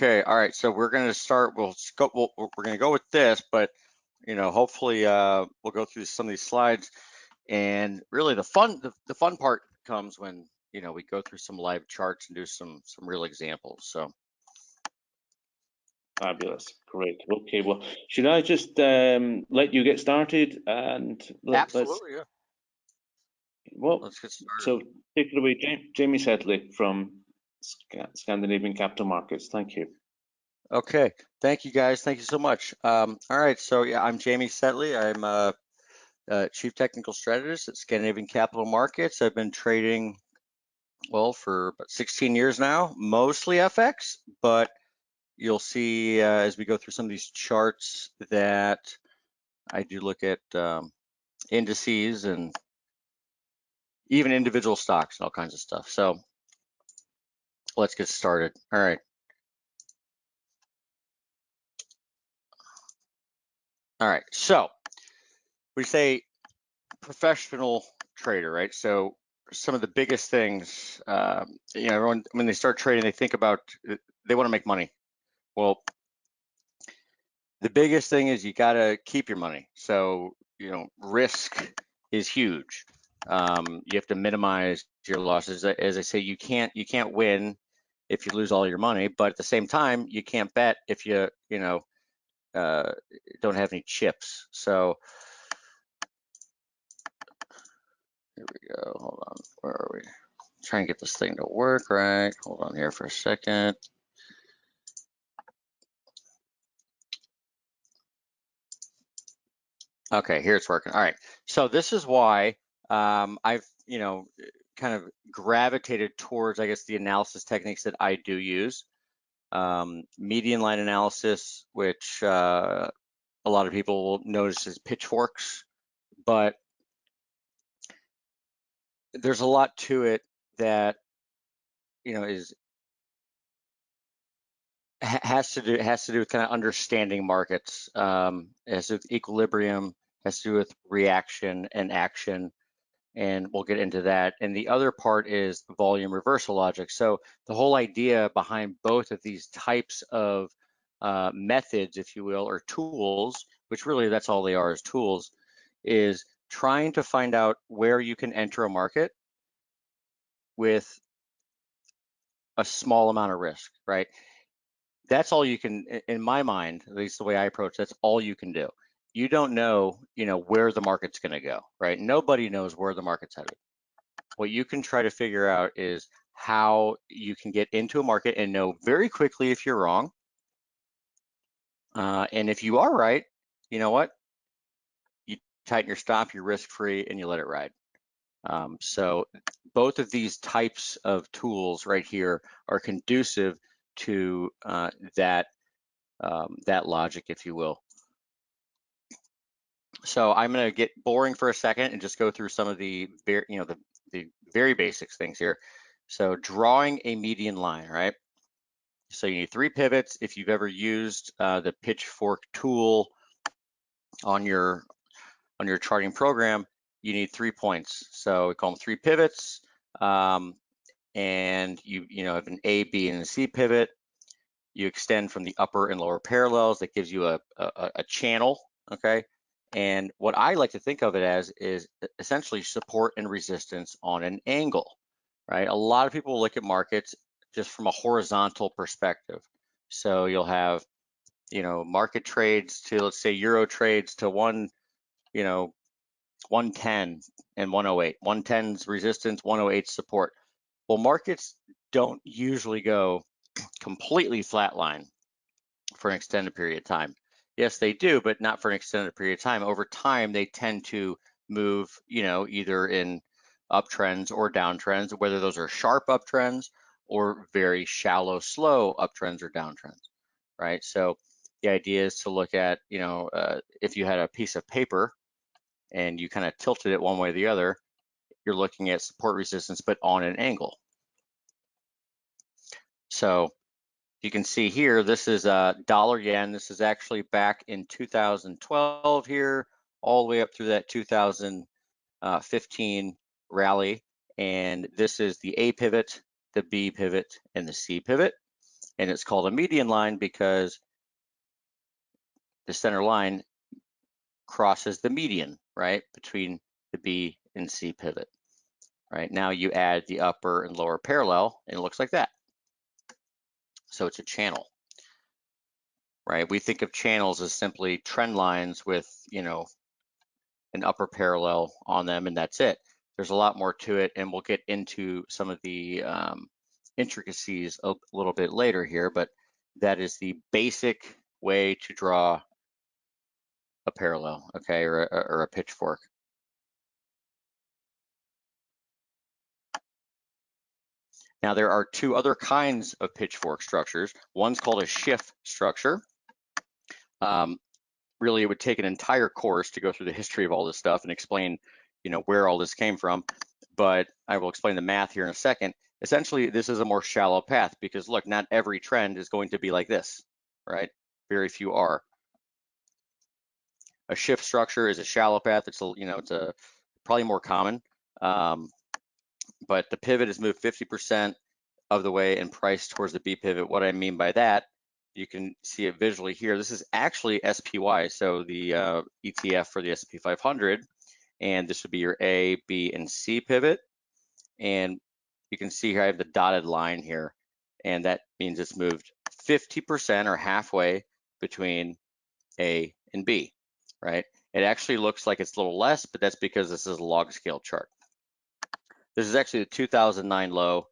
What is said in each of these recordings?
Okay, all right. So we're going to start. We're going to go with this, but hopefully we'll go through some of these slides. And really, the fun part comes when we go through some live charts and do some real examples. So fabulous, great. Okay, well, should I just let you get started and absolutely, yeah. Well, Let's get started. So take it away, Jamie Saettele from Scandinavian Capital Markets. Thank you. Okay, thank you guys. Thank you so much. All right, so yeah, I'm Jamie Saettele. I'm Chief Technical Strategist at Scandinavian Capital Markets. I've been trading, well, for about 16 years now, mostly FX, but you'll see as we go through some of these charts that I do look at indices and even individual stocks and all kinds of stuff. So let's get started. All right. All right, so we say professional trader, right? So some of the biggest things, everyone, when they start trading, they think about, they want to make money. Well, the biggest thing is you got to keep your money. So, risk is huge. You have to minimize your losses. As I say, you can't win if you lose all your money, but at the same time, you can't bet if you don't have any chips. So here we go. Hold on. Where are we? Try and get this thing to work right. Hold on here for a second. Okay, here it's working. All right. So this is why I've, kind of gravitated towards, I guess, the analysis techniques that I do use. Median line analysis, which a lot of people will notice as pitchforks, but there's a lot to it that has to do with kind of understanding markets. It has to do with equilibrium, has to do with reaction and action, and we'll get into that. And the other part is volume reversal logic. So the whole idea behind both of these types of methods, if you will, or tools, which really that's all they are, is tools, is trying to find out where you can enter a market with a small amount of risk, right? That's all you can, in my mind, at least the way I approach, that's all you can do. You don't know, where the market's going to go, right? Nobody knows where the market's headed. What you can try to figure out is how you can get into a market and know very quickly if you're wrong. And if you are right, you know what? You tighten your stop, you're risk-free, and you let it ride. So both of these types of tools right here are conducive to that logic, if you will. So I'm going to get boring for a second and just go through some of the very basics things here. So drawing a median line, right? So you need 3 pivots. If you've ever used the pitchfork tool on your charting program, you need 3 points. So we call them 3 pivots. And you have an A, B, and a C pivot. You extend from the upper and lower parallels. That gives you a channel, okay? And what I like to think of it as is essentially support and resistance on an angle, right? A lot of people look at markets just from a horizontal perspective. So you'll have, market trades to, let's say, euro trades to 110 and 108. 110's resistance, 108's support. Well, markets don't usually go completely flatline for an extended period of time. Yes, they do, but not for an extended period of time. Over time, they tend to move, either in uptrends or downtrends, whether those are sharp uptrends or very shallow, slow uptrends or downtrends, right? So the idea is to look at, if you had a piece of paper and you kind of tilted it one way or the other, you're looking at support resistance, but on an angle. So you can see here, this is dollar yen. This is actually back in 2012 here, all the way up through that 2015 rally. And this is the A pivot, the B pivot, and the C pivot. And it's called a median line because the center line crosses the median, right, between the B and C pivot. Right, now you add the upper and lower parallel, and it looks like that. So it's a channel. Right, we think of channels as simply trend lines with, an upper parallel on them, and that's it. There's a lot more to it, and we'll get into some of the intricacies a little bit later here, but that is the basic way to draw a parallel, okay, or a pitchfork. Now there are two other kinds of pitchfork structures. One's called a shift structure. Really, it would take an entire course to go through the history of all this stuff and explain, where all this came from. But I will explain the math here in a second. Essentially, this is a more shallow path because look, not every trend is going to be like this, right? Very few are. A shift structure is a shallow path. It's probably more common, but the pivot is moved 50% of the way and price towards the B pivot. What I mean by that, you can see it visually here. This is actually SPY, so the ETF for the S&P 500, and this would be your A, B, and C pivot. And you can see here I have the dotted line here, and that means it's moved 50% or halfway between A and B, right? It actually looks like it's a little less, but that's because this is a log scale chart. This is actually the 2009 low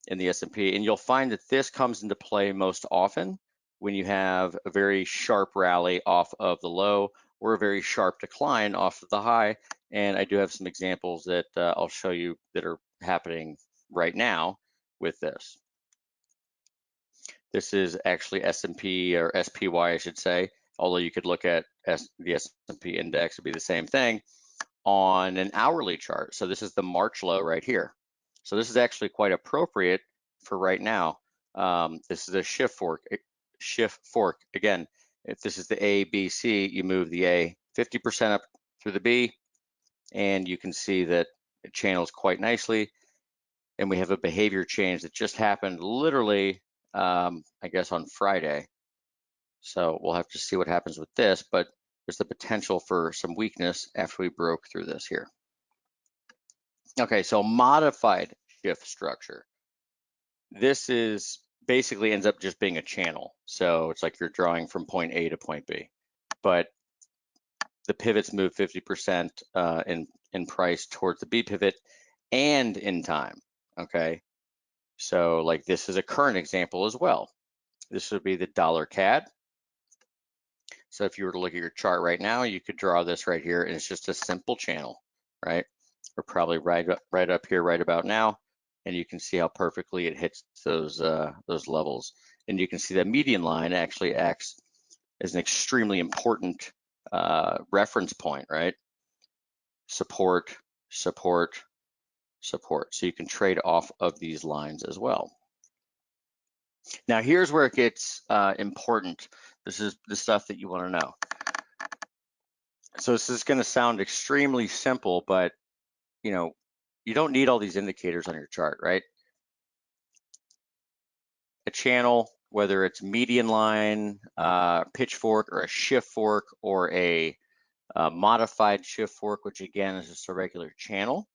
in the S&P, and you'll find that this comes into play most often when you have a very sharp rally off of the low or a very sharp decline off of the high. And I do have some examples that I'll show you that are happening right now with this. This is actually S&P or SPY, I should say, although you could look at the S&P index, it'd be the same thing on an hourly chart. So this is the March low right here. So this is actually quite appropriate for right now. This is a shift fork. Again, if this is the A, B, C, you move the A 50% up through the B, and you can see that it channels quite nicely. And we have a behavior change that just happened literally, I guess, on Friday. So we'll have to see what happens with this, but there's the potential for some weakness after we broke through this here. Okay, so modified shift structure. This is basically ends up just being a channel. So it's like you're drawing from point A to point B, but the pivots move 50% in price towards the B pivot and in time, okay? So like this is a current example as well. This would be the dollar CAD. So if you were to look at your chart right now, you could draw this right here, and it's just a simple channel, right? We're probably right up here, right about now, and you can see how perfectly it hits those levels. And you can see that median line actually acts as an extremely important reference point, right? Support, support, support. So you can trade off of these lines as well. Now here's where it gets important. This is the stuff that you want to know. So this is going to sound extremely simple, but you don't need all these indicators on your chart, right? A channel, whether it's median line, pitchfork, or a shift fork, or a modified shift fork, which again is just a regular channel,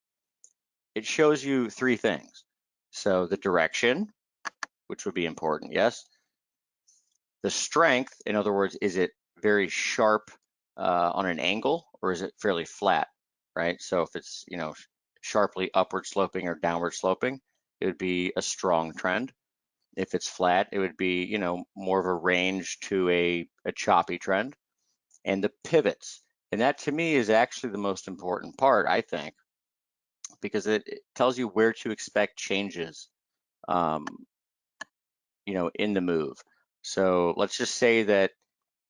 it shows you three things. So the direction, which would be important, yes. The strength, in other words, is it very sharp on an angle, or is it fairly flat, right? So if it's sharply upward sloping or downward sloping, it would be a strong trend. If it's flat, it would be more of a range to a choppy trend. And the pivots, and that to me is actually the most important part, I think, because it tells you where to expect changes in the move. So let's just say that,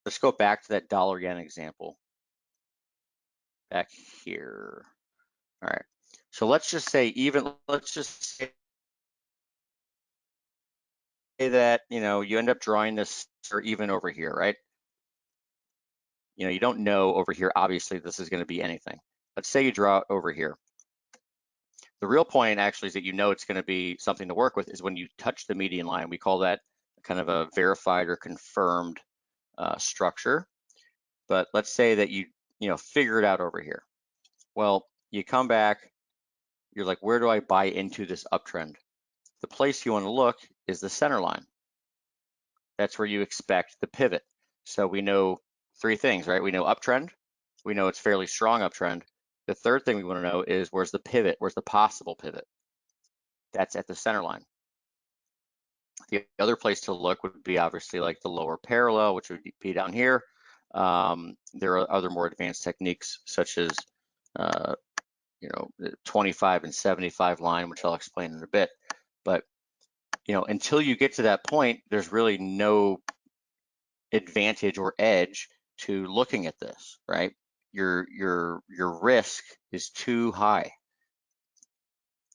let's go back to that dollar yen example back here. All right, so let's just say that you end up drawing this or even over here, right? You don't know over here, obviously this is going to be anything. Let's say you draw it over here. The real point actually is that you know it's going to be something to work with is when you touch the median line. We call that kind of a verified or confirmed structure. But let's say that you figure it out over here. Well, you come back, you're like, where do I buy into this uptrend? The place you want to look is the center line. That's where you expect the pivot. So we know three things, right? We know uptrend. We know it's fairly strong uptrend. The third thing we want to know is where's the pivot? Where's the possible pivot? That's at the center line. The other place to look would be obviously like the lower parallel, which would be down here. There are other more advanced techniques such as the 25 and 75 line, which I'll explain in a bit. But until you get to that point, there's really no advantage or edge to looking at this, right? Your risk is too high.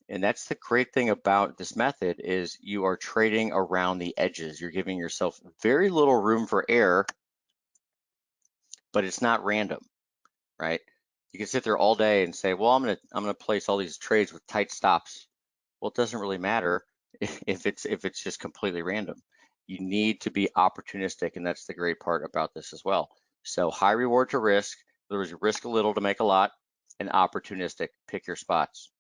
And that's the great thing about this method is you are trading around the edges. You're giving yourself very little room for error, but it's not random, right? You can sit there all day and say, well, I'm gonna place all these trades with tight stops. Well, it doesn't really matter if it's just completely random. You need to be opportunistic, and that's the great part about this as well. So high reward to risk, there was risk a little to make a lot, and opportunistic, pick your spots.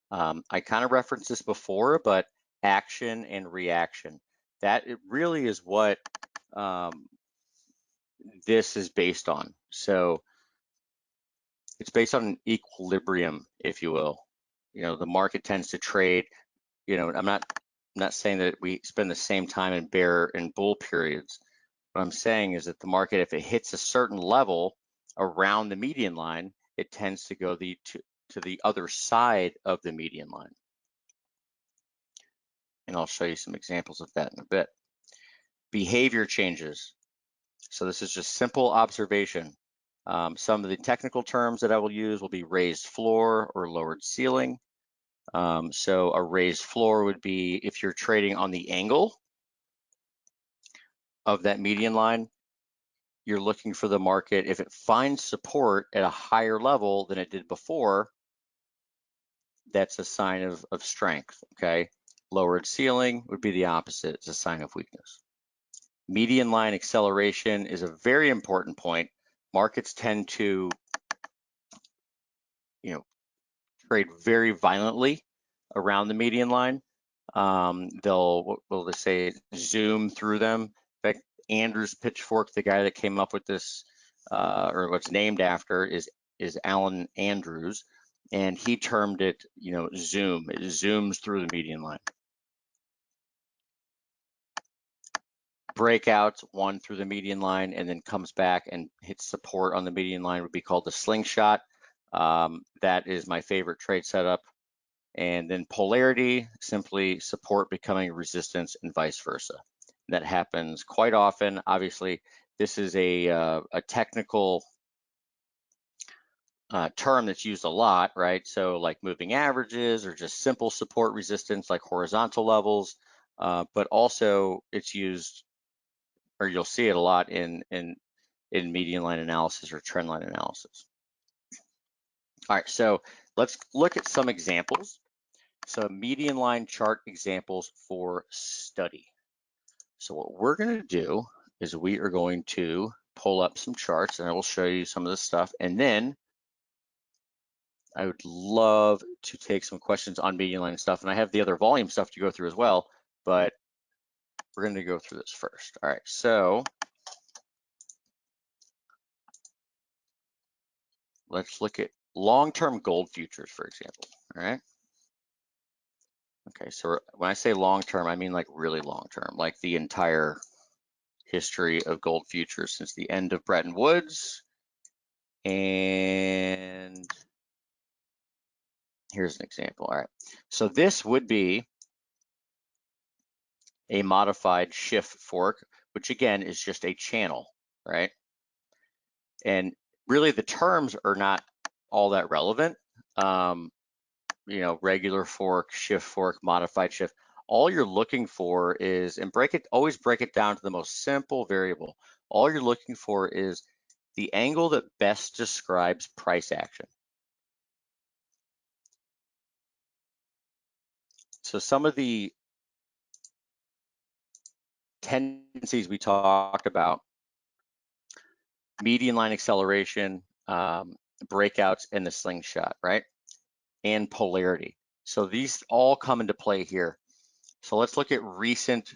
I kind of referenced this before, but action and reaction, that it really is what this is based on. So it's based on an equilibrium, if you will. The market tends to trade, I'm not saying that we spend the same time in bear and bull periods. What I'm saying is that the market, if it hits a certain level around the median line, it tends to go to the other side of the median line. And I'll show you some examples of that in a bit. Behavior changes. So this is just simple observation. Some of the technical terms that I will use will be raised floor or lowered ceiling. So a raised floor would be if you're trading on the angle of that median line, you're looking for the market. If it finds support at a higher level than it did before, that's a sign of strength, okay? Lowered ceiling would be the opposite. It's a sign of weakness. Median line acceleration is a very important point. Markets tend to, trade very violently around the median line. They'll just say zoom through them. In fact, Andrews pitchfork, the guy that came up with this, or what's named after, is Alan Andrews, and he termed it, zoom. It zooms through the median line. Breakouts, one through the median line and then comes back and hits support on the median line would be called the slingshot. That is my favorite trade setup. And then polarity, simply support becoming resistance and vice versa. That happens quite often. Obviously, this is a technical term that's used a lot, right? So like moving averages or just simple support resistance like horizontal levels, but also it's used, or you'll see it a lot in median line analysis or trend line analysis. All right, so let's look at some examples. So median line chart examples for study. So what we're going to do is we are going to pull up some charts and I will show you some of this stuff. And then I would love to take some questions on median line stuff. And I have the other volume stuff to go through as well, but we're going to go through this first. All right, so let's look at long-term gold futures, for example. All right. Okay, so when I say long-term, I mean like really long-term, like the entire history of gold futures since the end of Bretton Woods. And here's an example. All right, so this would be a modified shift fork, which again is just a channel, right? And really the terms are not all that relevant. Regular fork, shift fork, modified shift. All you're looking for is, and always break it down to the most simple variable. All you're looking for is the angle that best describes price action. So some of the tendencies we talked about, median line acceleration, breakouts, and the slingshot, right? And polarity. So these all come into play here. So let's look at recent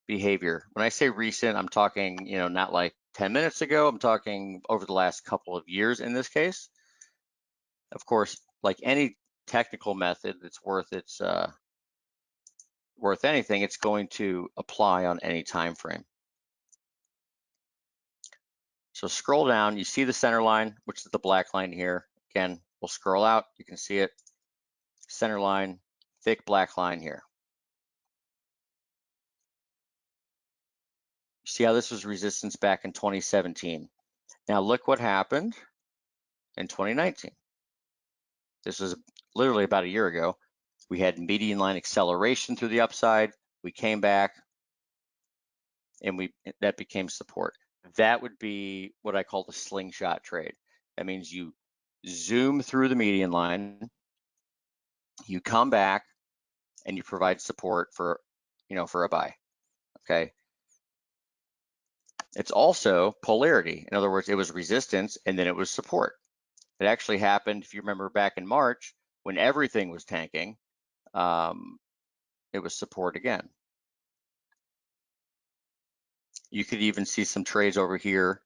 behavior. When I say recent, I'm talking, not like 10 minutes ago. I'm talking over the last couple of years in this case. Of course, like any technical method that's worth anything, it's going to apply on any time frame. So scroll down, you see the center line, which is the black line here. Again, we'll scroll out, you can see it. Center line, thick black line here. See how this was resistance back in 2017. Now look what happened in 2019. This was literally about a year ago. We had median line acceleration through the upside. We came back and that became support. That would be what I call the slingshot trade. That means you zoom through the median line, you come back, and you provide support for a buy. Okay. It's also polarity. In other words, it was resistance and then it was support. It actually happened, if you remember back in March, when everything was tanking, it was support again. You could even see some trades over here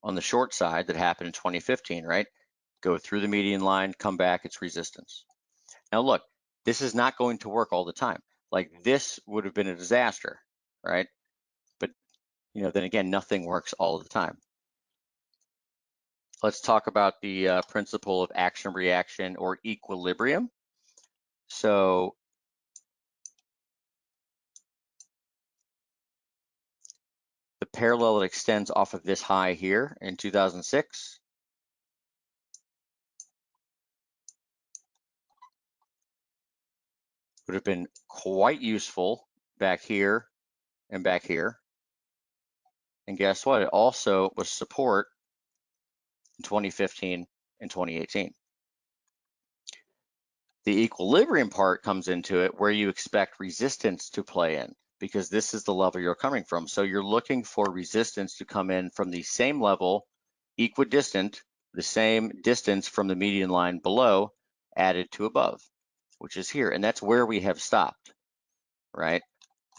on the short side that happened in 2015, right? Go through the median line, come back, it's resistance. Now look, this is not going to work all the time. Like this would have been a disaster, right? But then again, nothing works all the time. Let's talk about the principle of action reaction or equilibrium. So the parallel that extends off of this high here in 2006 would have been quite useful back here and back here. And guess what? It also was support in 2015 and 2018. The equilibrium part comes into it where you expect resistance to play in, because this is the level you're coming from. So you're looking for resistance to come in from the same level, equidistant, the same distance from the median line below, added to above, which is here. And that's where we have stopped, right?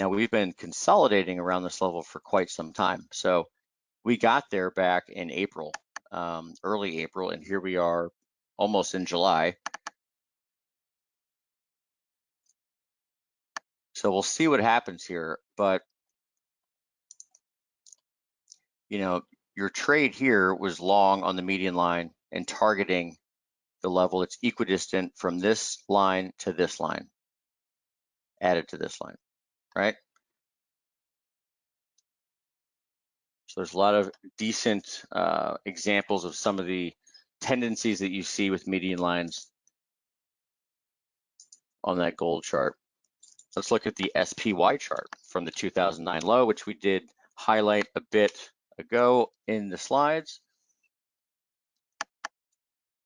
Now we've been consolidating around this level for quite some time. So we got there back in April, early April, and here we are almost in July. So we'll see what happens here, but your trade here was long on the median line and targeting the level that's equidistant from this line to this line, added to this line, right? So there's a lot of decent examples of some of the tendencies that you see with median lines on that gold chart. Let's look at the SPY chart from the 2009 low, which we did highlight a bit ago in the slides.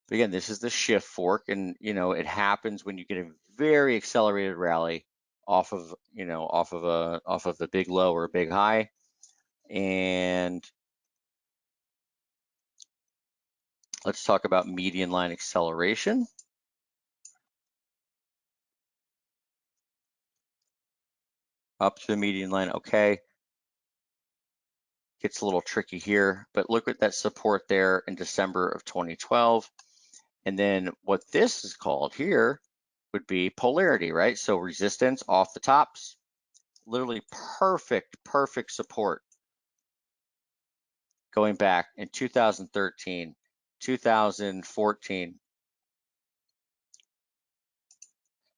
But again, this is the shift fork, and it happens when you get a very accelerated rally off of the big low or a big high. And let's talk about median line acceleration. Up to the median line, okay. Gets a little tricky here, but look at that support there in December of 2012. And then what this is called here would be polarity, right? So resistance off the tops, literally perfect support going back in 2013, 2014.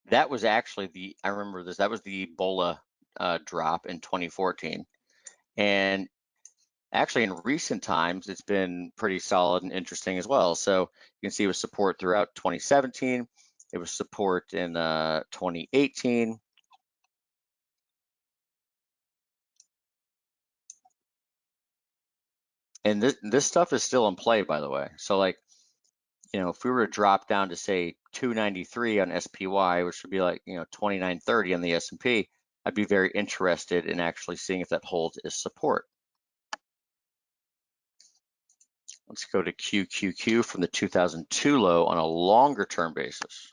That was actually I remember this, that was the Ebola drop in 2014. And actually in recent times, it's been pretty solid and interesting as well. So you can see it was support throughout 2017. It was support in 2018. And this stuff is still in play, by the way. So like if we were to drop down to say 293 on SPY, which would be like 2930 on the S&P, I'd be very interested in actually seeing if that holds as support. Let's go to QQQ from the 2002 low on a longer term basis.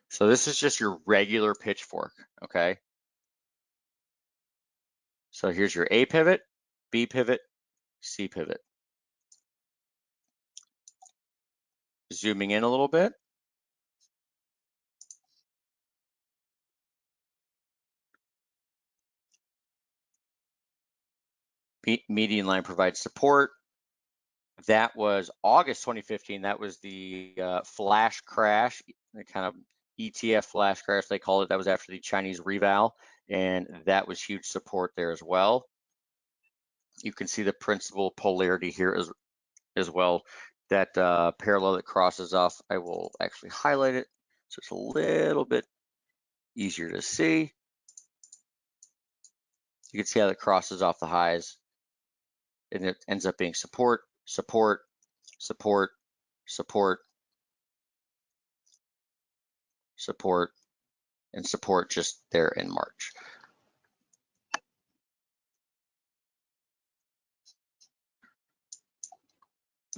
So this is just your regular pitchfork, okay? So here's your A pivot, B pivot, C pivot. Zooming in a little bit. Median line provides support. That was August 2015. That was the flash crash, the kind of ETF flash crash they called it. That was after the Chinese reval, and that was huge support there as well. You can see the principal polarity here as well. That parallel that crosses off, I will actually highlight it so it's a little bit easier to see. You can see how it crosses off the highs, and it ends up being support, support, support, support, support, and support just there in March.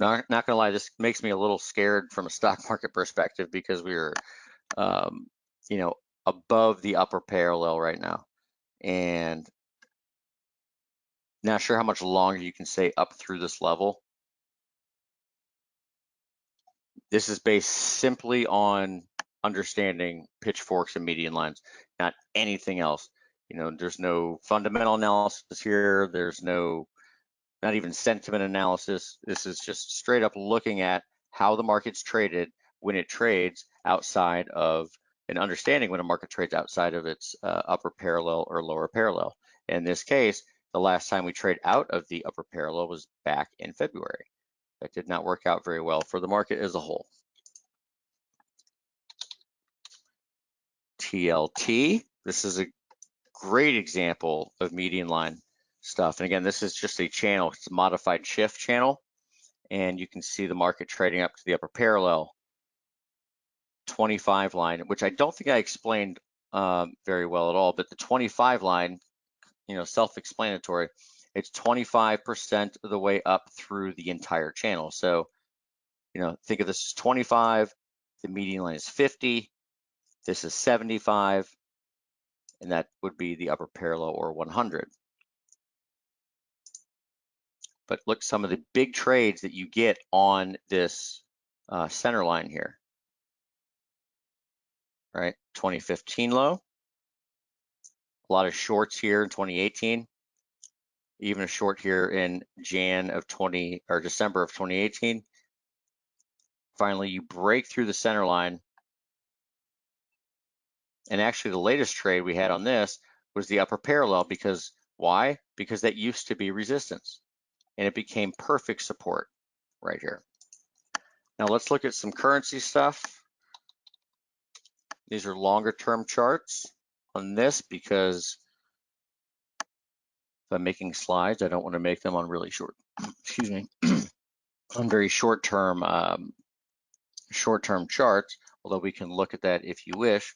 Not gonna lie, this makes me a little scared from a stock market perspective because we're, above the upper parallel right now, and not sure how much longer you can stay up through this level. This is based simply on understanding pitchforks and median lines, not anything else. There's no fundamental analysis here. There's not even sentiment analysis. This is just straight up looking at how the market's traded when it trades outside of, and understanding when a market trades outside of its upper parallel or lower parallel. In this case, the last time we trade out of the upper parallel was back in February. That did not work out very well for the market as a whole. TLT, this is a great example of median line stuff. And again, this is just a channel, it's a modified shift channel. And you can see the market trading up to the upper parallel 25 line, which I don't think I explained very well at all, but the 25 line, self-explanatory, it's 25% of the way up through the entire channel. So, think of this as 25, the median line is 50, this is 75, and that would be the upper parallel or 100. But look, some of the big trades that you get on this center line here, right? 2015 low, a lot of shorts here in 2018, even a short here in December of 2018. Finally, you break through the center line. And actually the latest trade we had on this was the upper parallel, because why? Because that used to be resistance and it became perfect support right here. Now let's look at some currency stuff. These are longer term charts on this because if I'm making slides, I don't want to make them on really short, excuse me, on very short-term charts, although we can look at that if you wish.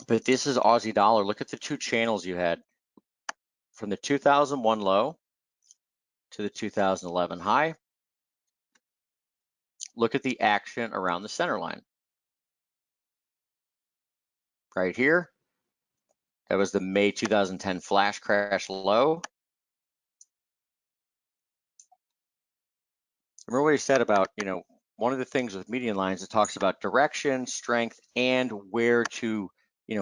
But this is Aussie dollar. Look at the two channels you had from the 2001 low to the 2011 high. Look at the action around the center line. Right here, that was the May 2010 flash crash low. Remember what he said about, one of the things with median lines, it talks about direction, strength, and where to,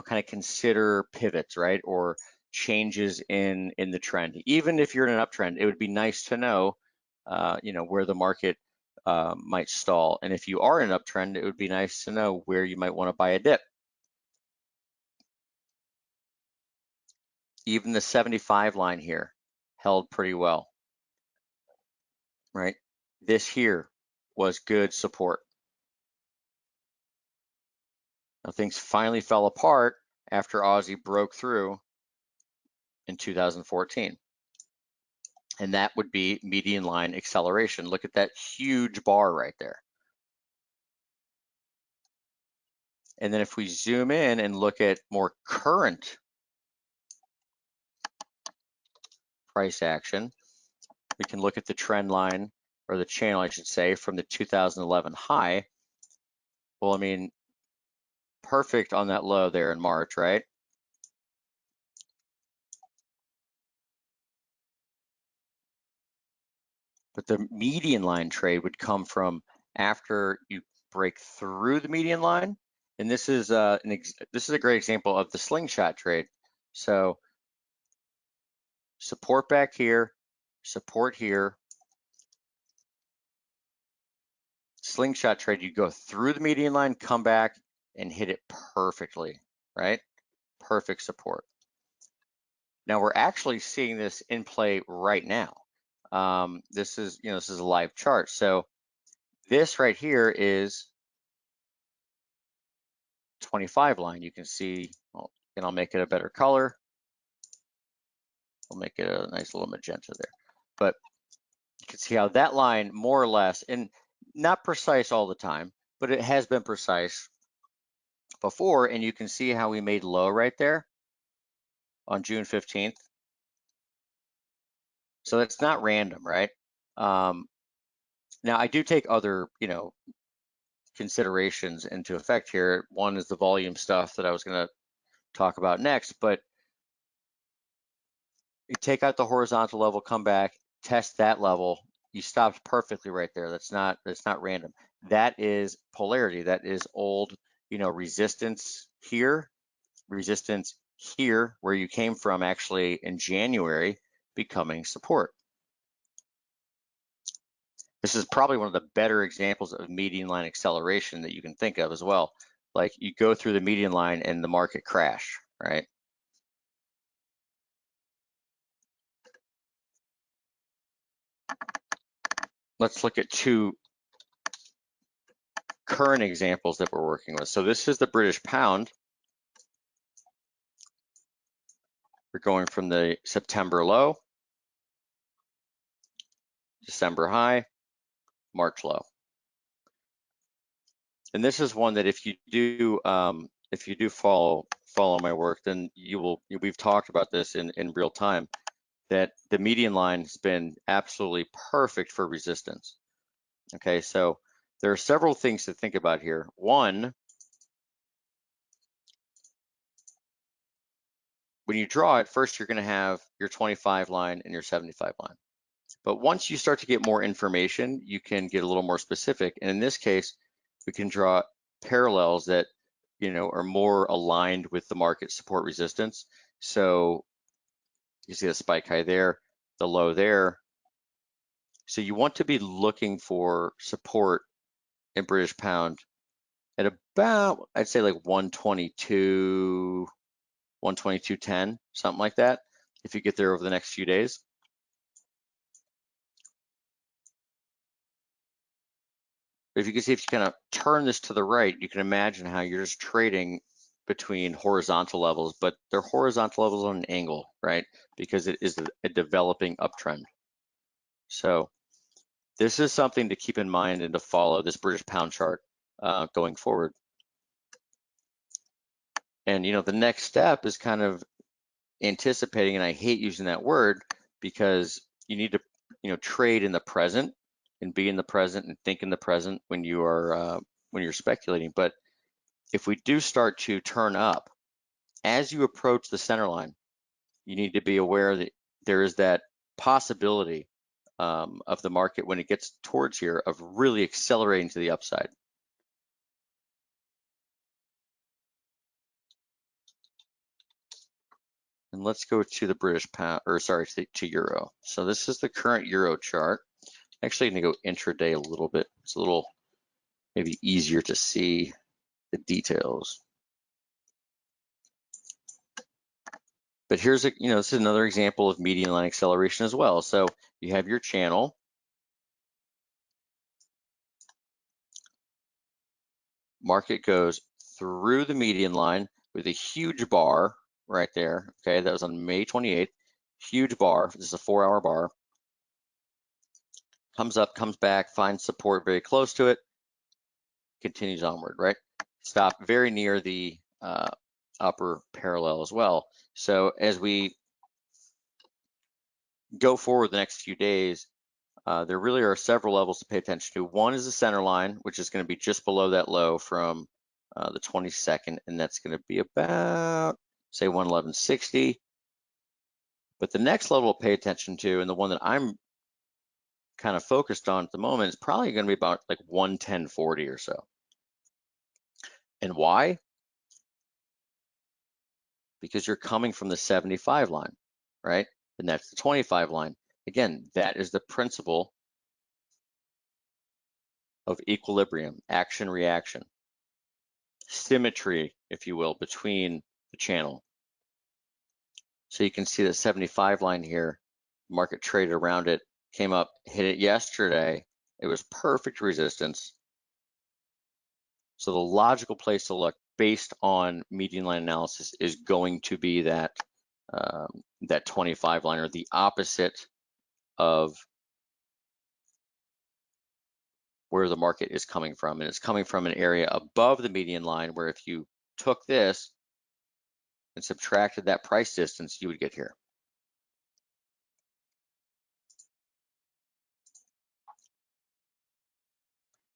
kind of consider pivots, right? Or changes in the trend. Even if you're in an uptrend, it would be nice to know, where the market might stall. And if you are in an uptrend, it would be nice to know where you might want to buy a dip. Even the 75 line here held pretty well, right? This here was good support. Now things finally fell apart after Aussie broke through in 2014. And that would be median line acceleration. Look at that huge bar right there. And then if we zoom in and look at more current price action, we can look at the trend line, or the channel, I should say, from the 2011 high. Well, I mean, perfect on that low there in March, right? But the median line trade would come from after you break through the median line. And this is a great example of the slingshot trade. So support back here, support here. Slingshot trade, you go through the median line, come back and hit it perfectly, right? Perfect support. Now we're actually seeing this in play right now. This is a live chart. So this right here is 25 line. You can see, well, and I'll make it a better color. I'll make it a nice little magenta there. But you can see how that line more or less, and not precise all the time, but it has been precise before, and you can see how we made low right there on June 15th. So that's not random, right? Now I do take other, considerations into effect here. One is the volume stuff that I was going to talk about next, but you take out the horizontal level, come back, test that level. You stopped perfectly right there. That's not random. That is polarity. That is old, resistance here, resistance here, where you came from actually in January, becoming support. This is probably one of the better examples of median line acceleration that you can think of as well. Like you go through the median line and the market crash, right? Let's look at two current examples that we're working with. So this is the British pound. We're going from the September low, December high, March low. And this is one that if you do follow my work, then we've talked about this in real time, that the median line has been absolutely perfect for resistance. Okay, so there are several things to think about here. One, when you draw it, first you're going to have your 25 line and your 75 line. But once you start to get more information, you can get a little more specific. And in this case, we can draw parallels that are more aligned with the market support resistance. So you see the spike high there, the low there. So you want to be looking for support in British pound at about, I'd say like 122, 122.10, something like that, if you get there over the next few days. But if you can see, if you kind of turn this to the right, you can imagine how you're just trading between horizontal levels, but they're horizontal levels on an angle, right? Because it is a developing uptrend. So this is something to keep in mind and to follow this British pound chart going forward. And the next step is kind of anticipating, and I hate using that word because you need to trade in the present and be in the present and think in the present when you're speculating. But if we do start to turn up as you approach the center line, you need to be aware that there is that possibility of the market when it gets towards here of really accelerating to the upside. And let's go to the British pound, or sorry, to euro. So this is the current euro chart. Actually, I'm going to go intraday a little bit. It's a little maybe easier to see the details. But here's this is another example of median line acceleration as well. So you have your channel. Market goes through the median line with a huge bar right there. Okay, that was on May 28th. Huge bar. This is a 4-hour bar. comes up, comes back, finds support very close to it, continues onward, right? Stop very near the upper parallel as well. So as we go forward the next few days, there really are several levels to pay attention to. One is the center line, which is going to be just below that low from the 22nd, and that's going to be about, say, 111.60. But the next level to pay attention to, and the one that I'm kind of focused on at the moment, is probably going to be about like 110.40 or so. And why? Because you're coming from the 75 line, right? And that's the 25 line. Again, that is the principle of equilibrium, action, reaction, symmetry, if you will, between the channel. So you can see the 75 line here, market traded around it, came up, hit it yesterday. It was perfect resistance. So the logical place to look based on median line analysis is going to be that that 25 line, or the opposite of where the market is coming from. And it's coming from an area above the median line, where if you took this and subtracted that price distance, you would get here.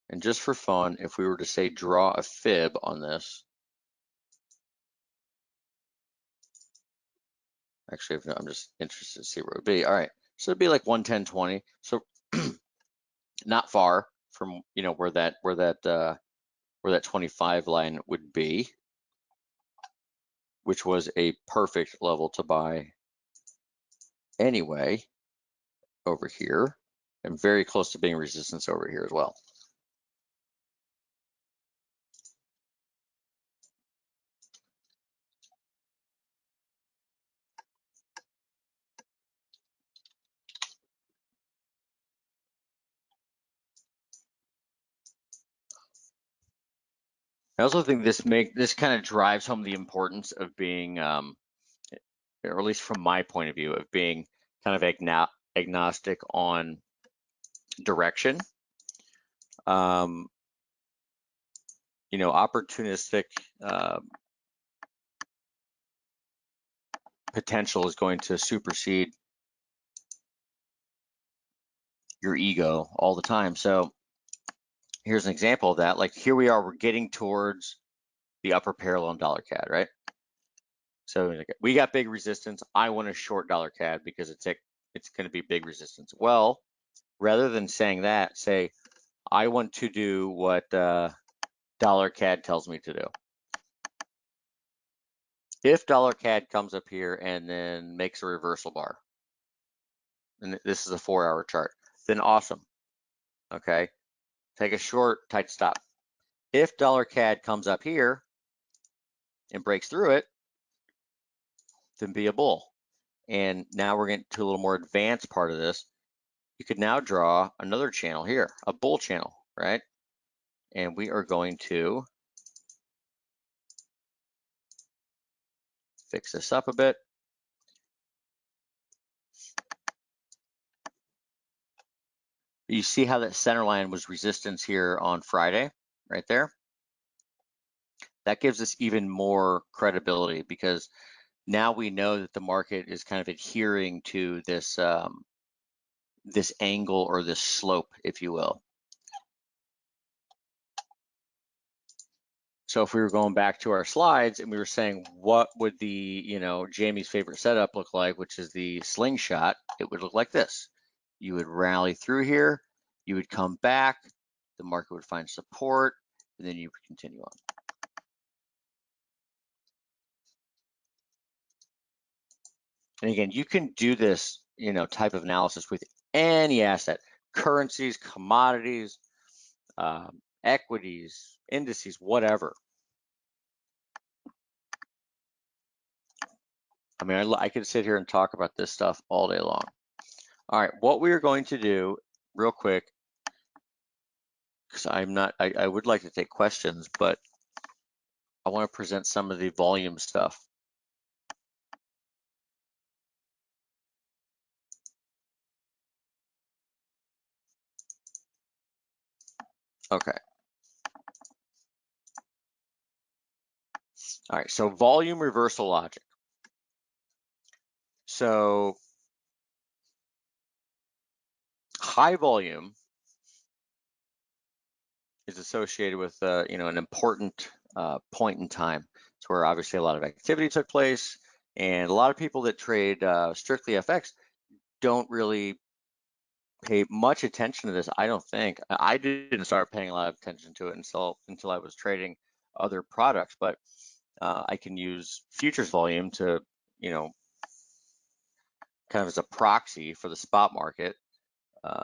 And just for fun, if we were to say draw a fib on this, actually, I'm just interested to see where it would be. All right, so it'd be like 110.20. So not far from where that 25 line would be, which was a perfect level to buy anyway over here, and very close to being resistance over here as well. I also think this kind of drives home the importance of being, or at least from my point of view, of being kind of agnostic on direction. Opportunistic potential is going to supersede your ego all the time. So here's an example of that. Like here we are, we're getting towards the upper parallel in dollar CAD, right? So we got big resistance. I want to short dollar CAD because it's going to be big resistance. Well, rather than saying that, say I want to do what dollar CAD tells me to do. If dollar CAD comes up here and then makes a reversal bar, and this is a 4-hour chart, then awesome. Okay, take a short, tight stop. If dollar CAD comes up here and breaks through it, then be a bull. And now we're getting to a little more advanced part of this. You could now draw another channel here, a bull channel, right? And we are going to fix this up a bit. You see how that center line was resistance here on Friday, right there? That gives us even more credibility, because now we know that the market is kind of adhering to this this angle, or this slope, if you will. So if we were going back to our slides and we were saying, what would the, Jamie's favorite setup look like, which is the slingshot, it would look like this. You would rally through here, you would come back, the market would find support, and then you would continue on. And again, you can do this, type of analysis with any asset, currencies, commodities, equities, indices, whatever. I mean, I could sit here and talk about this stuff all day long. All right, what we are going to do real quick, because I would like to take questions, but I want to present some of the volume stuff. Okay. All right, so volume reversal logic. So high volume is associated with an important point in time. It's where obviously a lot of activity took place, and a lot of people that trade strictly FX don't really pay much attention to this. I don't think. I didn't start paying a lot of attention to it until I was trading other products, but I can use futures volume to, kind of as a proxy for the spot market.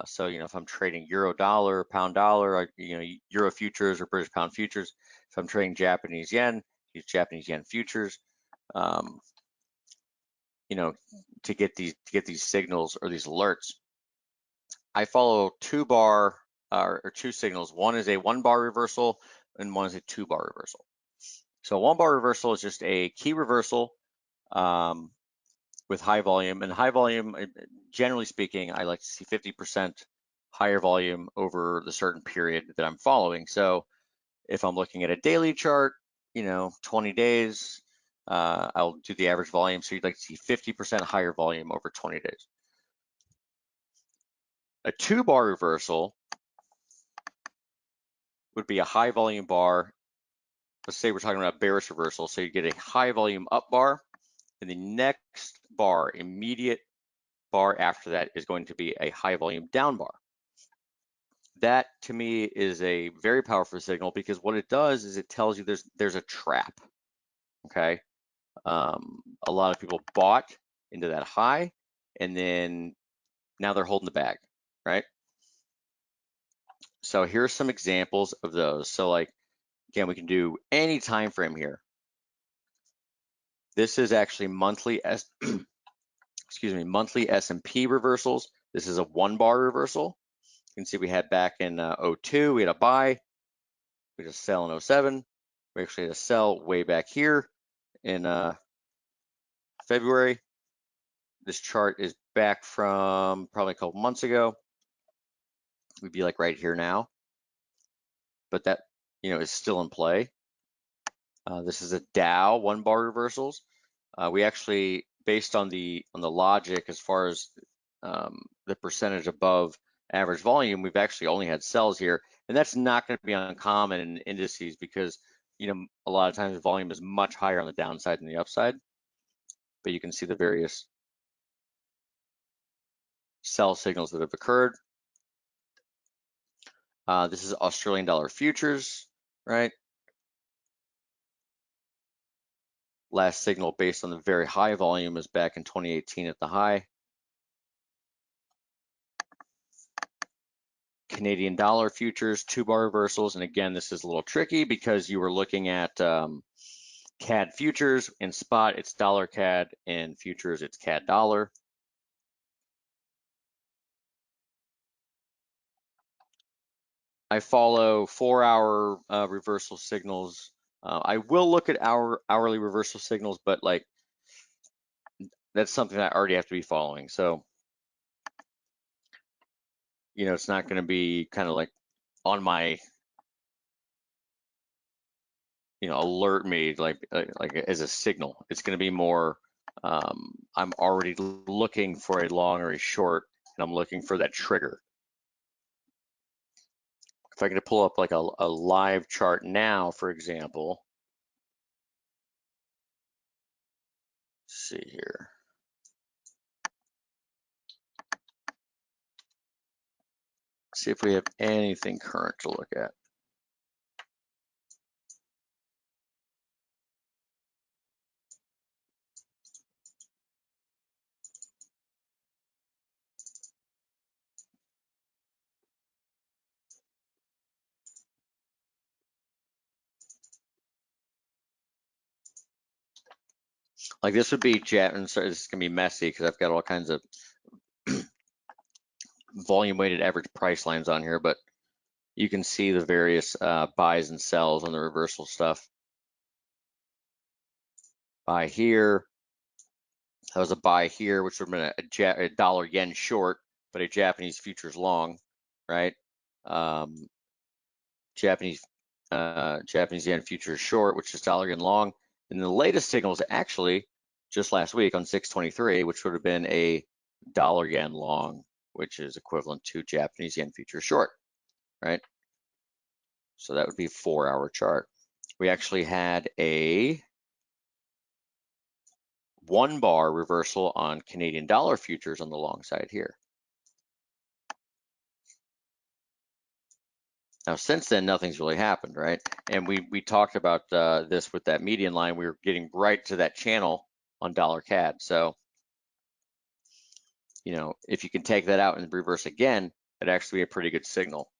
So, if I'm trading euro dollar, pound dollar, euro futures or British pound futures, if I'm trading Japanese yen, use Japanese yen futures, um, to get these signals or these alerts. I follow two bar or two signals. One is a 1-bar reversal and one is a 2-bar reversal. So 1-bar reversal is just a key reversal with high volume. And high volume, generally speaking, I like to see 50% higher volume over the certain period that I'm following. So if I'm looking at a daily chart, 20 days, I'll do the average volume. So you'd like to see 50% higher volume over 20 days. A 2-bar reversal would be a high volume bar. Let's say we're talking about bearish reversal. So you get a high volume up bar, and the next bar, immediate bar after that, is going to be a high volume down bar. That to me is a very powerful signal, because what it does is it tells you there's a trap. Okay, a lot of people bought into that high, and then now they're holding the bag, right? So here's some examples of those. So like, again, we can do any time frame here. This is actually monthly monthly S&P reversals. This is a 1-bar reversal. You can see we had back in 02, we had a buy, we had a sell in 07. We actually had a sell way back here in February. This chart is back from probably a couple months ago. We'd be like right here now, but that is still in play. This is a Dow 1-bar reversals. We actually, based on the logic as far as the percentage above average volume, we've actually only had sells here, and that's not going to be uncommon in indices, because a lot of times the volume is much higher on the downside than the upside. But you can see the various sell signals that have occurred. This is Australian dollar futures, right? Last signal based on the very high volume is back in 2018 at the high. Canadian dollar futures, 2-bar reversals. And again, this is a little tricky because you were looking at CAD futures. In spot, it's dollar CAD. In futures, it's CAD dollar. I follow 4-hour reversal signals. I will look at hourly reversal signals, but like, that's something that I already have to be following. So, it's not going to be kind of like on my, alert me like as a signal. It's going to be more, I'm already looking for a long or a short, and I'm looking for that trigger. If I can pull up like a live chart now, for example, let's see here. See if we have anything current to look at. Like this would be and so this is gonna be messy because I've got all kinds of volume weighted average price lines on here, but you can see the various buys and sells on the reversal stuff. Buy here, that was a buy here, which would have been a dollar yen short, but a Japanese futures long, right? Japanese yen futures short, which is dollar yen long. And the latest signal is actually just last week on 6/23, which would have been a dollar yen long, which is equivalent to Japanese yen futures short, right? So that would be a 4-hour chart. We actually had a 1-bar reversal on Canadian dollar futures on the long side here. Now, since then, nothing's really happened, right? And we talked about this with that median line. We were getting right to that channel on dollar CAD. So, you know, if you can take that out and reverse again, it'd actually be a pretty good signal.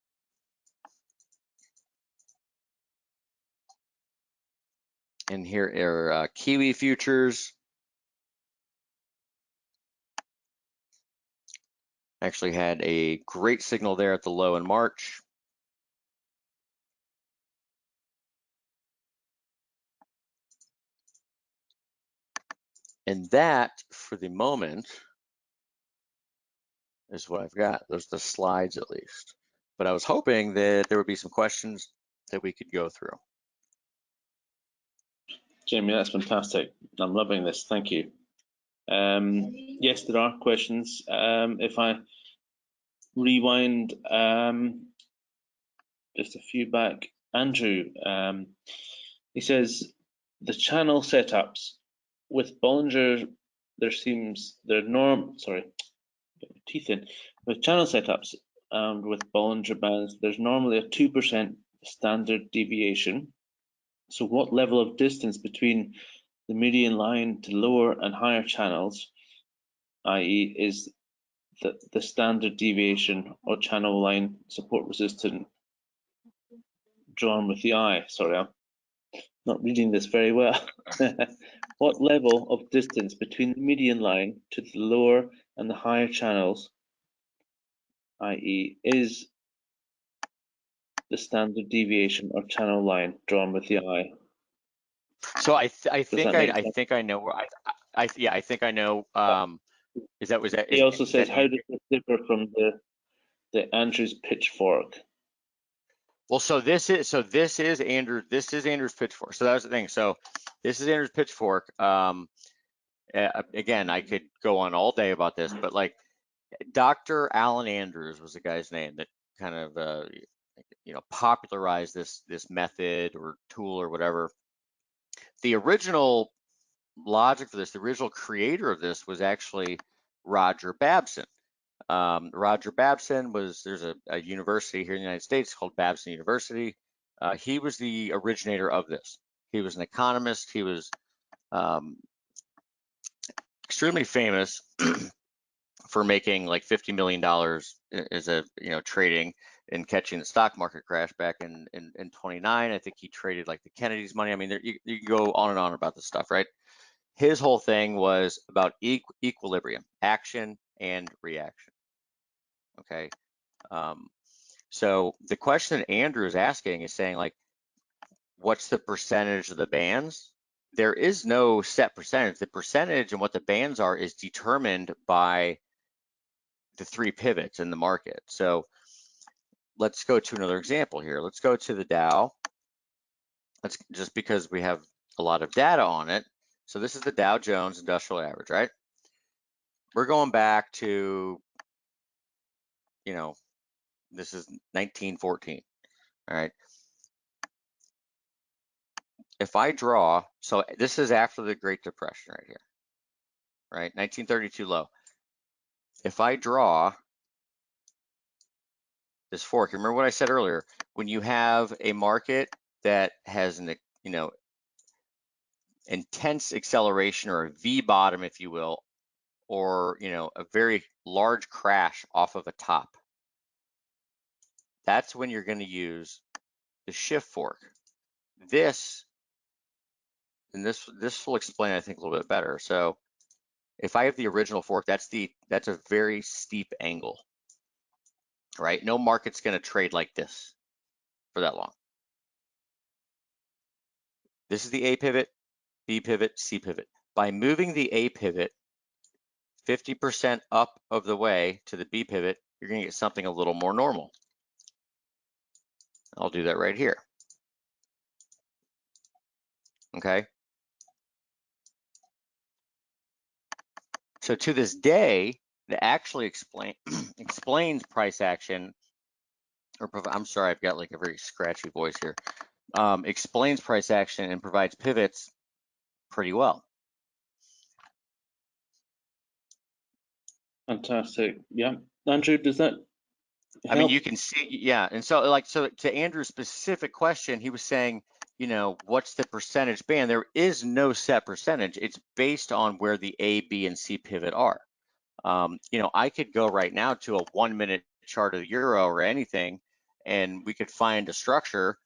And here are Kiwi futures. Actually had a great signal there at the low in March. And that, for the moment, is what I've got. Those are the slides, at least. But I was hoping that there would be some questions that we could go through. Jamie, that's fantastic. I'm loving this. Thank you. Yes, there are questions. If I rewind just a few back, Andrew, he says the channel setups with Bollinger, with channel setups and with Bollinger Bands, there's normally a 2% standard deviation. So what level of distance between the median line to lower and higher channels, i.e. is the standard deviation or channel line support resistant drawn with the eye? Sorry, I'm not reading this very well. What level of distance between the median line to the lower and the higher channels, i.e. is the standard deviation or channel line drawn with the eye? So I think I know where I think I know. He also says, how does this differ from the Andrew's pitchfork? Well, this is Andrew's pitchfork. So that was the thing. So this is Andrew's pitchfork. Again, I could go on all day about this, but like Dr. Alan Andrews was the guy's name that kind of you know, popularized this method or tool or whatever. The original logic for this, the original creator of this was actually Roger Babson. Roger Babson there's a university here in the United States called Babson University. He was the originator of this. He was an economist. He was extremely famous for making like $50 million as a, you know, trading and catching the stock market crash back in 29. I think he traded like the Kennedy's money. I mean, you go on and on about this stuff, right? His whole thing was about equilibrium, action and reaction. Okay. So the question that Andrew is asking is saying, like, what's the percentage of the bands? There is no set percentage. The percentage and what the bands are is determined by the 3 pivots in the market. So let's go to another example here. Let's go to the Dow. Let's, just because we have a lot of data on it. So this is the Dow Jones Industrial Average, right? We're going back to, you know, this is 1914, all right? If I draw, so this is after the Great Depression right here, right? 1932 low. If I draw this fork, remember what I said earlier, when you have a market that has an, you know, intense acceleration or a V bottom, if you will, or, you know, a very large crash off of a top, that's when you're going to use the shift fork. This will explain, I think, a little bit better. So if I have the original fork, that's a very steep angle, right? No market's going to trade like this for that long. This is the A pivot, B pivot, C pivot. By moving the A pivot 50% up of the way to the B pivot, you're going to get something a little more normal. I'll do that right here. Okay. So to this day, it actually explains price action, or I'm sorry, I've got like a very scratchy voice here. Explains price action and provides pivots pretty well. Fantastic. Yeah. Andrew, does that help? I mean, you can see, yeah. And so to Andrew's specific question, he was saying, you know, what's the percentage band? There is no set percentage. It's based on where the A, B, and C pivot are. You know, I could go right now to a 1 minute chart of the euro or anything, and we could find a structure,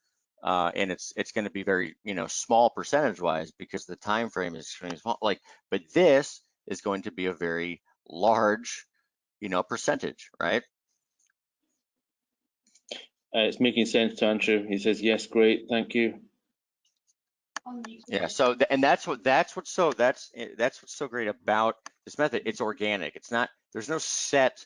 and it's going to be very, you know, small percentage wise because the time frame is extremely small. Like, but this is going to be a very large, you know, percentage, right? It's making sense to Andrew. He says, yes, great, thank you. Yeah. So, and that's what's so great about this method. It's organic. It's not. There's no set,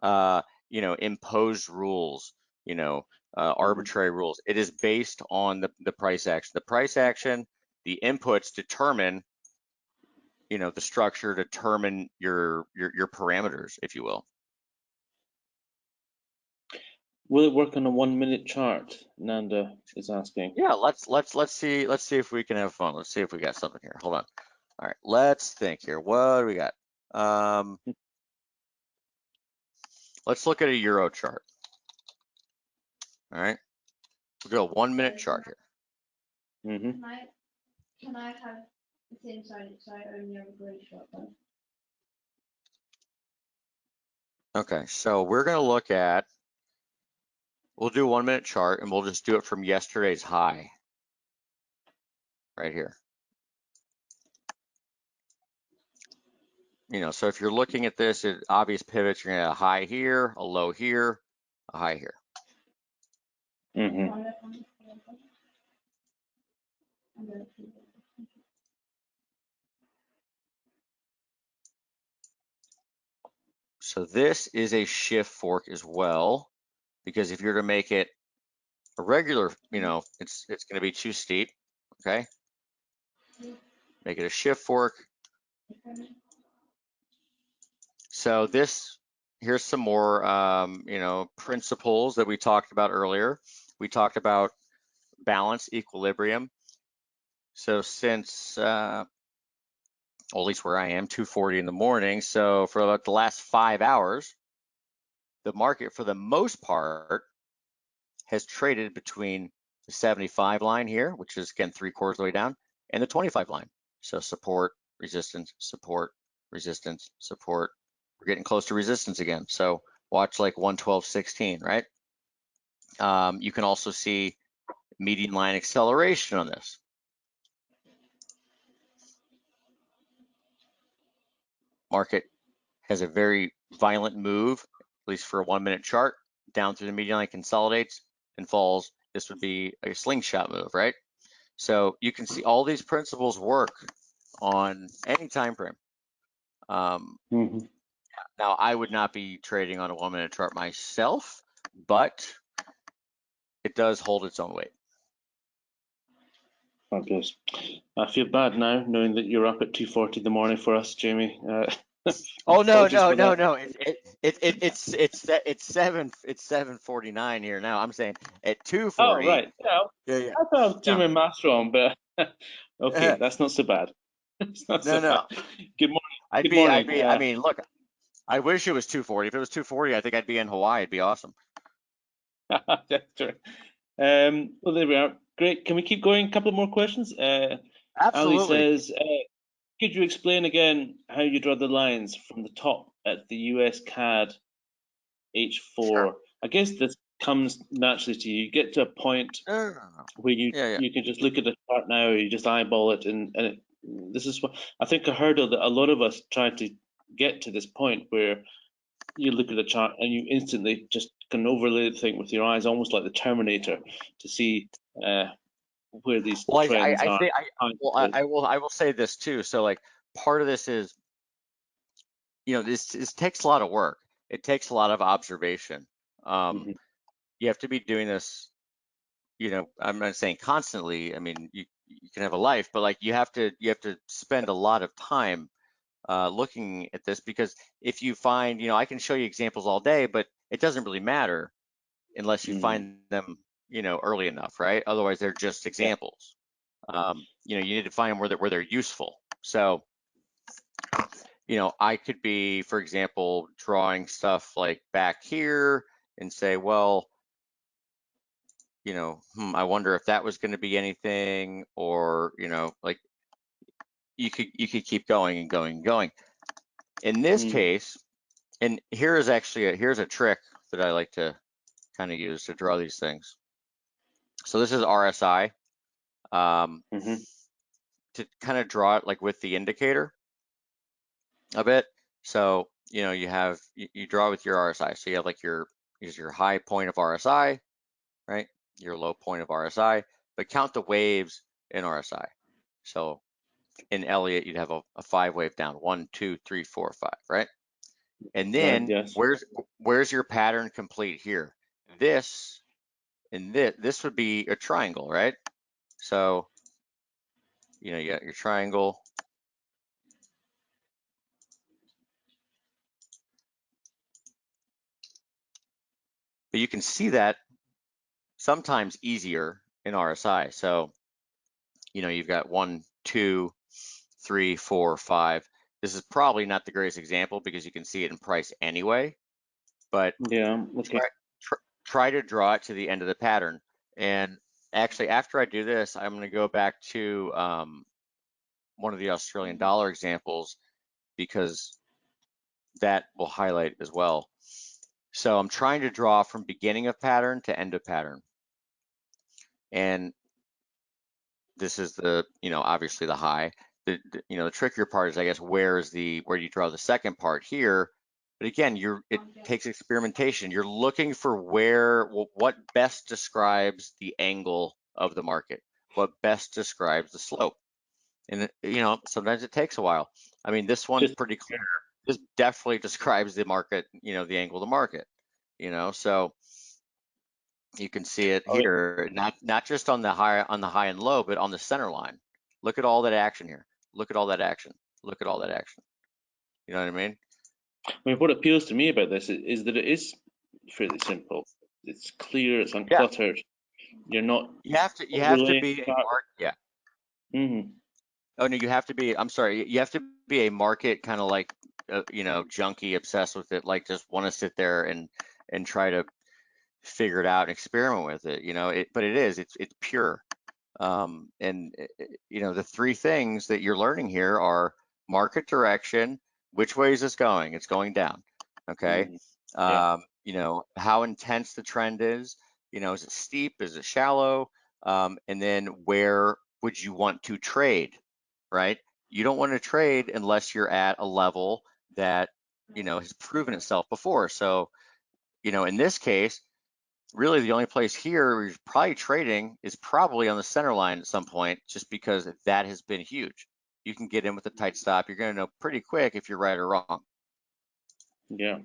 you know, imposed rules. You know, arbitrary rules. It is based on the price action. The price action, the inputs determine, you know, the structure, determine your parameters, if you will. Will it work on a 1 minute chart? Nanda is asking. Yeah. Let's see if we can have fun. Let's see if we got something here. Hold on. All right. Let's think here. What do we got? Let's look at a euro chart. All right, we'll do a 1 minute chart here. Mm-hmm. Can I have the same side so I only have a grey shot then? Okay, so we're gonna look at, we'll do a 1 minute chart and we'll just do it from yesterday's high right here. You know, so if you're looking at this, obvious pivots, you're gonna have a high here, a low here, a high here. Mm-hmm. So this is a shift fork as well, because if you're to make it a regular, you know, it's gonna be too steep, okay? Make it a shift fork. So here's some more, you know, principles that we talked about earlier. We talked about balance, equilibrium. So since, well, at least where I am, 2:40 in the morning. So for about the last 5 hours, the market for the most part has traded between the 75 line here, which is again 3/4 of the way down, and the 25 line. So support, resistance, support, resistance, support. We're getting close to resistance again. So watch like 112.16, right? You can also see median line acceleration on this. Market has a very violent move, at least for a 1 minute chart, down through the median line, consolidates and falls. This would be a slingshot move, right? So you can see all these principles work on any time frame. Mm-hmm. Now, I would not be trading on a 1 minute chart myself, but it does hold its own weight. Fabulous. I feel bad now knowing that you're up at 2:40 in the morning for us, Jamie. Oh no, apologies for that. no! It's 7:49 here now. I'm saying at 2:40. Oh, right. Yeah, Yeah. I thought I was doing No. my maths wrong, but okay, that's not so bad. It's not so No. bad. Good morning. I'd Good be. morning. I mean, look. I wish it was 2:40. If it was 2:40, I think I'd be in Hawaii. It'd be awesome. That's true. Well, there we are. Great. Can we keep going? A couple more questions. Ali Absolutely. says, could you explain again how you draw the lines from the top at the US CAD H4? Sure. I guess this comes naturally to you. You get to a point No. where you can just look at the chart now, or you just eyeball it, and this is what I think a hurdle that a lot of us try to get to, this point where you look at the chart and you instantly just can overlay the thing with your eyes, almost like the Terminator, to see where these Well, trends are. I will say this too. So like part of this is, you know, this takes a lot of work. It takes a lot of observation. Mhm. You have to be doing this you know, I'm not saying constantly. I mean, you can have a life, but like you have to spend a lot of time looking at this, because if you find, you know, I can show you examples all day, but it doesn't really matter unless you find them, you know, early enough, right? Otherwise, they're just Yeah. examples. You know, you need to find them where they're useful. So, you know, I could be, for example, drawing stuff like back here and say, well, you know, I wonder if that was going to be anything, or, you know, like you could keep going and going and going. In this case, and here is actually here's a trick that I like to kind of use to draw these things. So this is RSI, to kind of draw it like with the indicator a bit. So, you know, you draw with your RSI. So you have like here's your high point of RSI, right? Your low point of RSI, but count the waves in RSI. So in Elliott, you'd have a 5-wave down, 1, 2, 3, 4, 5, right? And then Yes. where's your pattern complete here? This and this would be a triangle, right? So, you know, you got your triangle. But you can see that sometimes easier in RSI. So, you know, you've got 1, 2, 3, 4, 5. This is probably not the greatest example because you can see it in price anyway, but Yeah. Okay. try to draw it to the end of the pattern. And actually, after I do this, I'm going to go back to one of the Australian dollar examples, because that will highlight as well. So I'm trying to draw from beginning of pattern to end of pattern. And this is the, you know, obviously the high. You know, the trickier part is, I guess, where you draw the second part here. But again, it takes experimentation. You're looking for what best describes the angle of the market, what best describes the slope. And, you know, sometimes it takes a while. I mean, this one's pretty clear. This definitely describes the market, you know, the angle of the market, you know, so you can see it Okay. here, not just on the high and low, but on the center line. Look at all that action here. Look at all that action. Look at all that action. You know what I mean? I mean, what appeals to me about this is that it is fairly simple. It's clear. It's Yeah. uncluttered. You're not You have to overlaying be a chart. yeah. Mm-hmm. Oh no, you have to be. I'm sorry. You have to be a market kind of like, you know, junkie, obsessed with it, like just want to sit there and try to figure it out and experiment with it. You know, but it's pure. And you know, the three things that you're learning here are market direction. Which way is this going? It's going down. Okay. Yeah. You know, how intense the trend is. You know, is it steep? Is it shallow? And then where would you want to trade? Right? You don't want to trade unless you're at a level that, you know, has proven itself before. So, you know, in this case, really the only place here where you're probably trading is probably on the center line at some point, just because that has been huge. You can get in with a tight stop. You're going to know pretty quick if you're right or wrong. Yeah.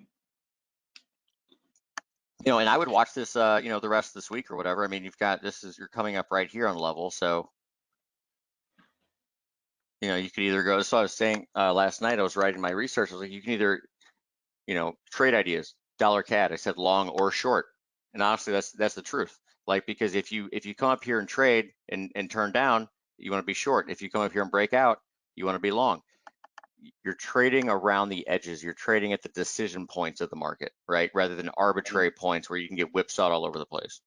You know, and I would watch this, you know, the rest of this week or whatever. I mean, you're coming up right here on level. So, you know, you could either go, so I was saying last night, I was writing my research. I was like, you can either, you know, trade ideas, dollar CAD. I said long or short. And honestly, that's the truth. Like, because if you come up here and trade and turn down, you want to be short. If you come up here and break out, you want to be long. You're trading around the edges. You're trading at the decision points of the market, right? Rather than arbitrary points where you can get whipsawed all over the place.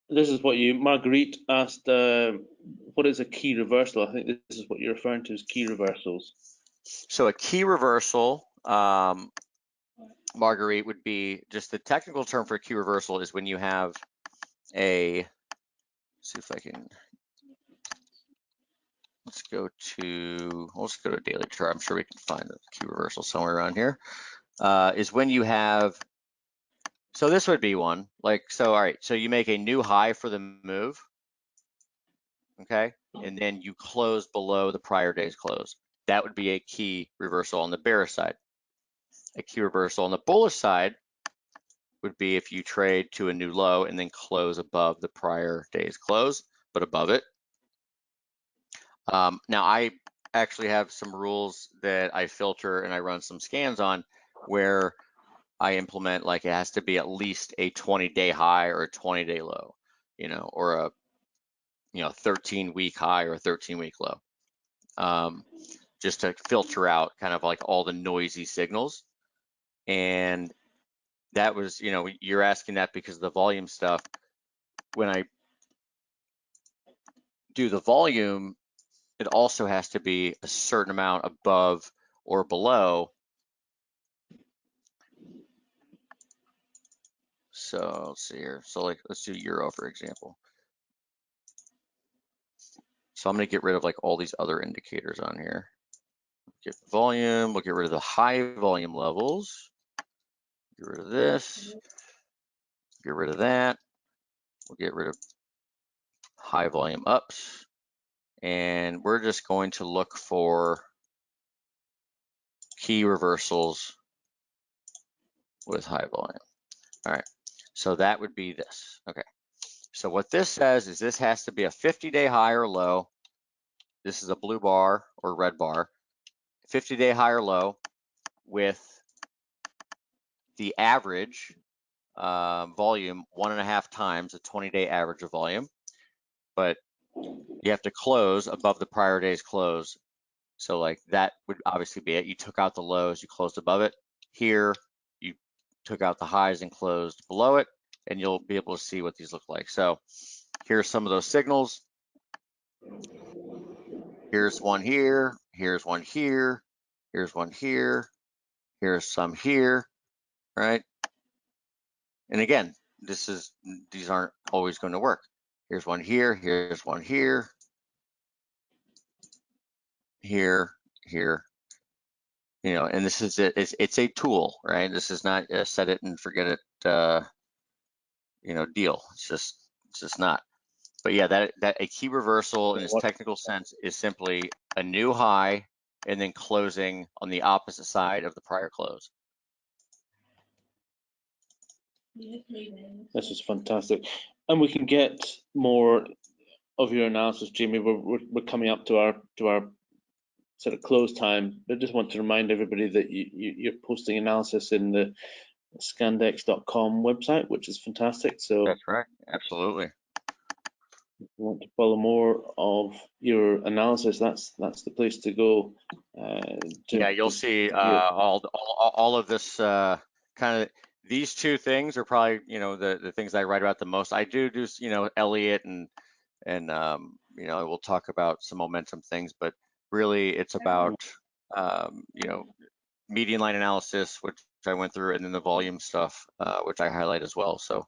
This is what Marguerite asked, what is a key reversal? I think this is what you're referring to as key reversals. So a key reversal, Marguerite, would be just the technical term for a key reversal is when you have see if I can, let's go to daily chart. I'm sure we can find the key reversal somewhere around here. Is when you have, so this would be one, like, so, all right, so you make a new high for the move, okay? And then you close below the prior day's close. That would be a key reversal on the bearish side. A key reversal on the bullish side would be if you trade to a new low and then close above the prior day's close, but above it. Now I actually have some rules that I filter and I run some scans on where I implement, like, it has to be at least a 20-day high or a 20-day low, you know, or a 13-week high or a 13-week low, just to filter out kind of like all the noisy signals. And that was, you're asking that because of the volume stuff. When I do the volume, it also has to be a certain amount above or below. So let's see here. So like, let's do euro, for example. So I'm going to get rid of like all these other indicators on here. Get volume, we'll get rid of the high volume levels. Get rid of this, get rid of that. We'll get rid of high volume ups. And we're just going to look for key reversals with high volume. All right, so that would be this. Okay, so what this says is this has to be a 50-day high or low. This is a blue bar or red bar, 50-day high or low with the average volume 1.5 times the 20-day average of volume, but you have to close above the prior day's close. So like that would obviously be it. You took out the lows, you closed above it. Here, you took out the highs and closed below it, and you'll be able to see what these look like. So here's some of those signals. Here's one here, here's one here, here's one here, here's some here, right? And again, these aren't always going to work. Here's one here, here's one here, here, and this is it. It's a tool, right? This is not a set it and forget it, deal. It's just not. But yeah, that a key reversal in its technical sense is simply a new high and then closing on the opposite side of the prior close. This is fantastic, and we can get more of your analysis, Jamie. We're coming up to our sort of close time. I just want to remind everybody that you're posting analysis in the scandex.com website, which is fantastic. So that's right, absolutely. If you want to follow more of your analysis, that's the place to go. Yeah, you'll see all of this kind of. These two things are probably the things I write about the most. I do Elliott and we'll talk about some momentum things, but really it's about median line analysis, which I went through, and then the volume stuff, which I highlight as well. So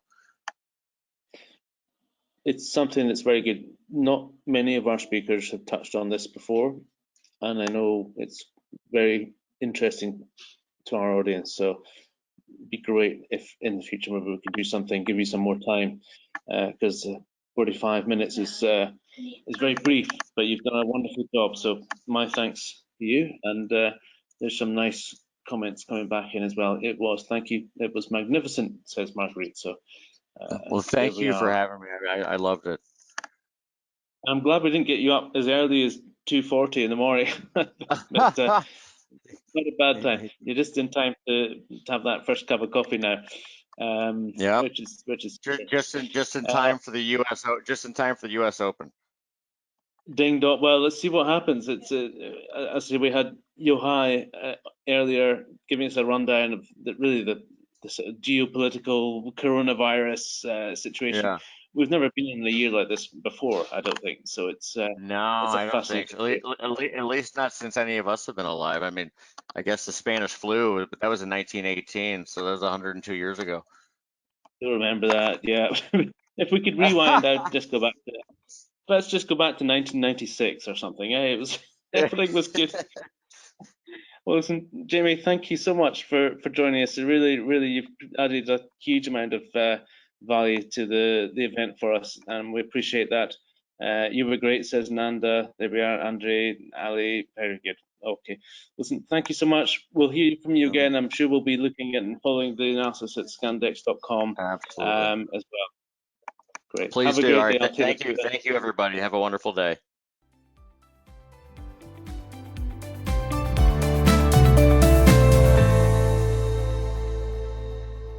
it's something that's very good. Not many of our speakers have touched on this before, and I know it's very interesting to our audience. So it'd be great if in the future maybe we could do something, give you some more time, because 45 minutes is very brief, but you've done a wonderful job. So my thanks to you, and there's some nice comments coming back in as well. Thank you. It was magnificent, says Marguerite. So well, thank you for having me. I loved it. I'm glad we didn't get you up as early as 2:40 in the morning. But not a bad time. You're just in time to have that first cup of coffee now. Yeah, which is just in time for the US Open. Ding dong. Well, let's see what happens. It's I see we had Yohai earlier giving us a rundown of the sort of geopolitical coronavirus situation. Yeah. We've never been in a year like this before, I don't think. So it's no, I don't think so. At least not since any of us have been alive. I mean, I guess the Spanish flu, but that was in 1918, so that was 102 years ago. I remember that. Yeah. If we could rewind, I'd just go back to that. Let's just go back to 1996 or something. Everything was good. Well, listen, Jamie, thank you so much for joining us. Really, you've added a huge amount of value to the event for us, and we appreciate that. You were great, says Nanda. There we are, Andre, Ali, very good. Okay. Listen, thank you so much. We'll hear from you Mhm. again. I'm sure we'll be looking at and following the analysis at scandex.com Absolutely. as well. Great. Please Have a do. All great day. right. I'll take Thank you. Thank you, everybody. Have a wonderful day.